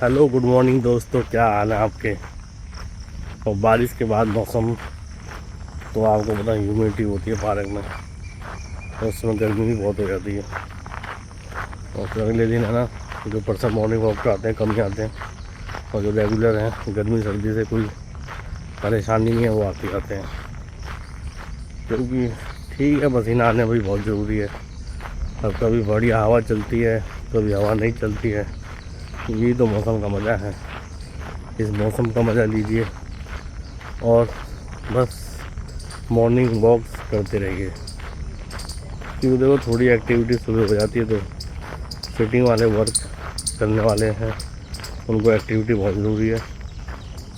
Hello good morning दोस्तों, क्या हाल है आपके। और बारिश के बाद मौसम तो आपको पता ह्यूमिडिटी होती है पार्क में, और उसमें गर्मी भी बहुत हो जाती है। और फिर अगले दिन है ना, जो पर्सन मॉर्निंग वॉक पर आते हैं कम ही आते हैं, और जो रेगुलर हैं गर्मी सर्दी से कोई परेशानी नहीं है वो आते आते हैं। क्योंकि ठीक है, पसीना आने भी बहुत ज़रूरी है। अब कभी बढ़िया हवा चलती है, कभी हवा नहीं चलती है। यही तो मौसम का मज़ा है। इस मौसम का मज़ा लीजिए और बस मॉर्निंग वॉक्स करते रहिए। क्योंकि देखो थोड़ी एक्टिविटी सुबह हो जाती है तो सिटिंग वाले वर्क करने वाले हैं उनको एक्टिविटी बहुत ज़रूरी है।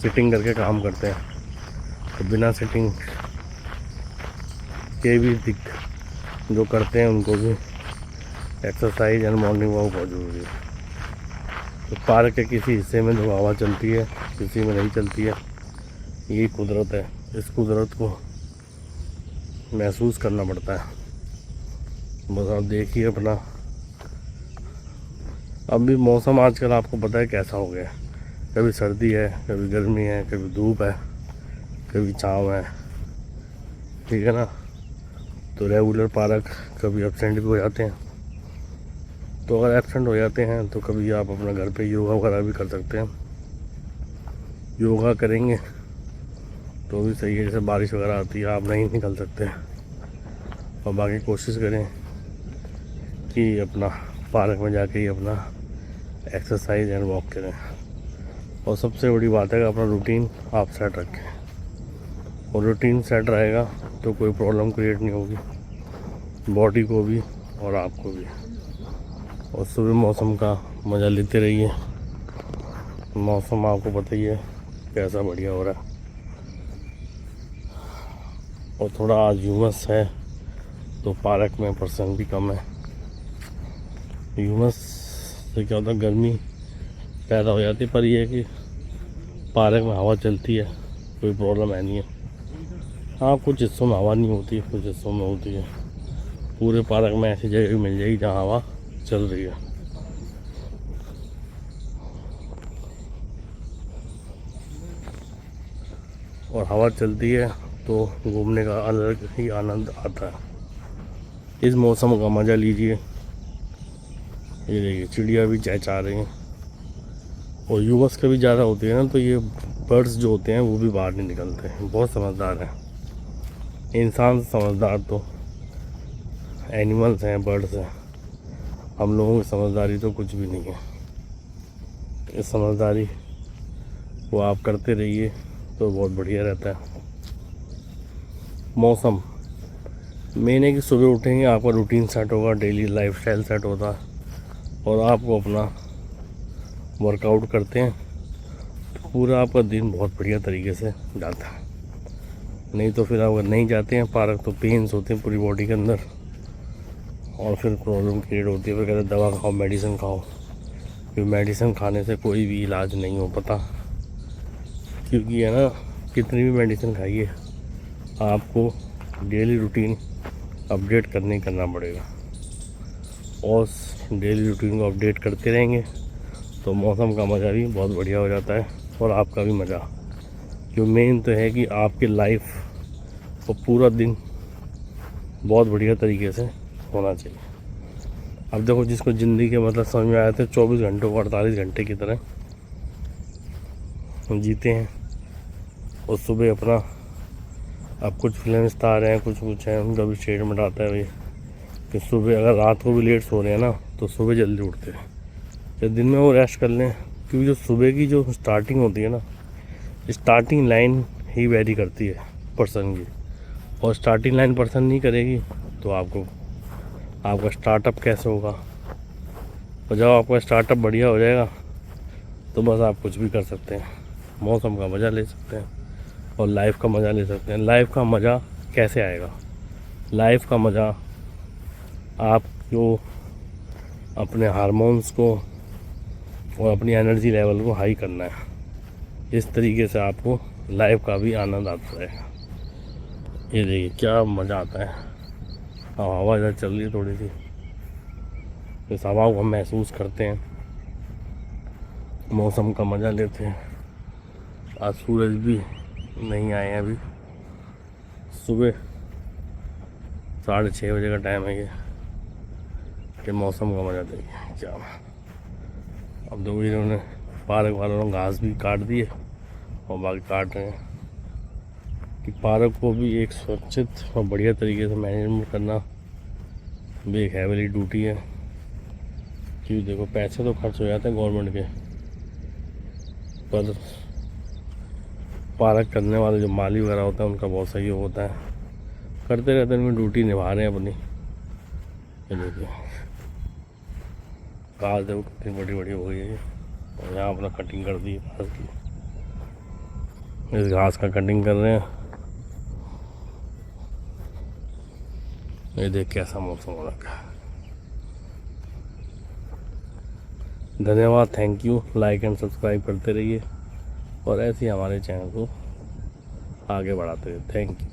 सिटिंग करके काम करते हैं, तो बिना सिटिंग के भी जो करते हैं उनको भी एक्सरसाइज एंड मॉर्निंग वॉक बहुत ज़रूरी है। तो पार्क के किसी हिस्से में जो हवा चलती है, किसी में नहीं चलती है। यही कुदरत है, इस कुदरत को महसूस करना पड़ता है। बस आप देखिए अपना। अब भी मौसम आजकल आपको पता है कैसा हो गया है। कभी सर्दी है, कभी गर्मी है, कभी धूप है, कभी छाँव है, ठीक है ना। तो रेगुलर पार्क कभी एब्सेंट भी हो जाते हैं। तो अगर एब्सेंट हो जाते हैं तो कभी आप अपना घर पे योगा वगैरह भी कर सकते हैं। योगा करेंगे तो भी सही है। जैसे बारिश वगैरह आती है आप नहीं निकल सकते, और बाकी कोशिश करें कि अपना पार्क में जाके ही अपना एक्सरसाइज एंड वॉक करें। और सबसे बड़ी बात है कि अपना रूटीन आप सेट रखें। और रूटीन सेट रहेगा तो कोई प्रॉब्लम क्रिएट नहीं होगी, बॉडी को भी और आपको भी। और सुबह मौसम का मज़ा लेते रहिए। मौसम आपको पता ही है कैसा बढ़िया हो रहा है। और थोड़ा आज ह्यूमस है तो पार्क में पर्सन भी कम है। ह्यूमस से क्या होता है, गर्मी पैदा हो जाती है। पर यह है कि पार्क में हवा चलती है, कोई प्रॉब्लम है नहीं है। हाँ, कुछ हिस्सों में हवा नहीं होती, कुछ हिस्सों में होती है। पूरे पार्क में ऐसी जगह मिल जाएगी जहाँ हवा चल रही है। और हवा चलती है तो घूमने का अलग ही आनंद आता है। इस मौसम का मज़ा लीजिए। ये देखिए चिड़िया भी चहचहा रही हैं। और ह्यूमस कभी ज़्यादा होती है ना, तो ये बर्ड्स जो होते हैं वो भी बाहर नहीं निकलते हैं। बहुत समझदार हैं। इंसान से समझदार तो एनिमल्स हैं, बर्ड्स हैं। हम लोगों की समझदारी तो कुछ भी नहीं है। इस समझदारी वो आप करते रहिए तो बहुत बढ़िया रहता है। मौसम मेन है कि सुबह उठेंगे, आपका रूटीन सेट होगा, डेली लाइफस्टाइल सेट होता है, और आपको अपना वर्कआउट करते हैं तो पूरा आपका दिन बहुत बढ़िया तरीके से जाता है। नहीं तो फिर अगर नहीं जाते हैं पार्क तो पेन्स होते हैं पूरी बॉडी के अंदर, और फिर प्रॉब्लम क्रिएट होती है। फिर कहते हैं दवा खाओ, मेडिसिन खाओ। फिर मेडिसिन खाने से कोई भी इलाज नहीं हो पाता। क्योंकि है ना, कितनी भी मेडिसिन खाइए आपको डेली रूटीन अपडेट करना पड़ेगा। और डेली रूटीन को अपडेट करते रहेंगे तो मौसम का मज़ा भी बहुत बढ़िया हो जाता है, और आपका भी मज़ा। जो मेन तो है कि आपकी लाइफ को पूरा दिन बहुत बढ़िया तरीके से होना चाहिए। अब देखो, जिसको ज़िंदगी के मतलब समझ में आया था 24 घंटों को 48 घंटे की तरह जीते हैं। और सुबह अपना, अब कुछ फिल्म स्टार हैं, कुछ हैं, उनका भी स्टेटमेंट आता है भाई कि सुबह अगर रात को भी लेट सो रहे हैं ना तो सुबह जल्दी उठते हैं, तो दिन में वो रेस्ट कर लें। क्योंकि जो सुबह की जो स्टार्टिंग होती है ना, स्टार्टिंग लाइन ही वेरी करती है पर्सन की। और स्टार्टिंग लाइन पर्सन नहीं करेगी तो आपका स्टार्टअप कैसे होगा। और जब आपका स्टार्टअप बढ़िया हो जाएगा तो बस आप कुछ भी कर सकते हैं, मौसम का मज़ा ले सकते हैं और लाइफ का मज़ा ले सकते हैं। लाइफ का मज़ा कैसे आएगा? लाइफ का मज़ा आपको अपने हार्मोन्स को और अपनी एनर्जी लेवल को हाई करना है। इस तरीके से आपको लाइफ का भी आनंद आता है। ये देखिए क्या मज़ा आता है। हवा इधर चल रही है थोड़ी सी, इस हवा को हम महसूस करते हैं मौसम का मज़ा लेते हैं। आज सूरज भी नहीं आए हैं अभी, सुबह 6:30 बजे का टाइम है ये कि मौसम का मज़ा देखिए क्या। अब तो इन्होंने पार्क वालों ने घास भी काट दिए और बाकी काट रहे हैं कि पार्क को भी एक सुरक्षित और बढ़िया तरीके से मैनेजमेंट करना भी एक हैवी ड्यूटी है। क्योंकि देखो पैसे तो खर्च हो जाते हैं गवर्नमेंट के, पर पार्क करने वाले जो माली वगैरह होता है उनका बहुत सहयोग होता है, करते रहते हैं, उनकी ड्यूटी निभा रहे हैं अपनी। ये देखिए घास देखो कितनी बड़ी बड़ी हो गई है और यहाँ अपना कटिंग कर दी है घास की। इस घास का कटिंग कर रहे हैं। ये देख कैसा मौसम हो रखा है। धन्यवाद, thank you. Like and subscribe करते रहिए और ऐसे ही हमारे चैनल को आगे बढ़ाते रहिए। Thank you.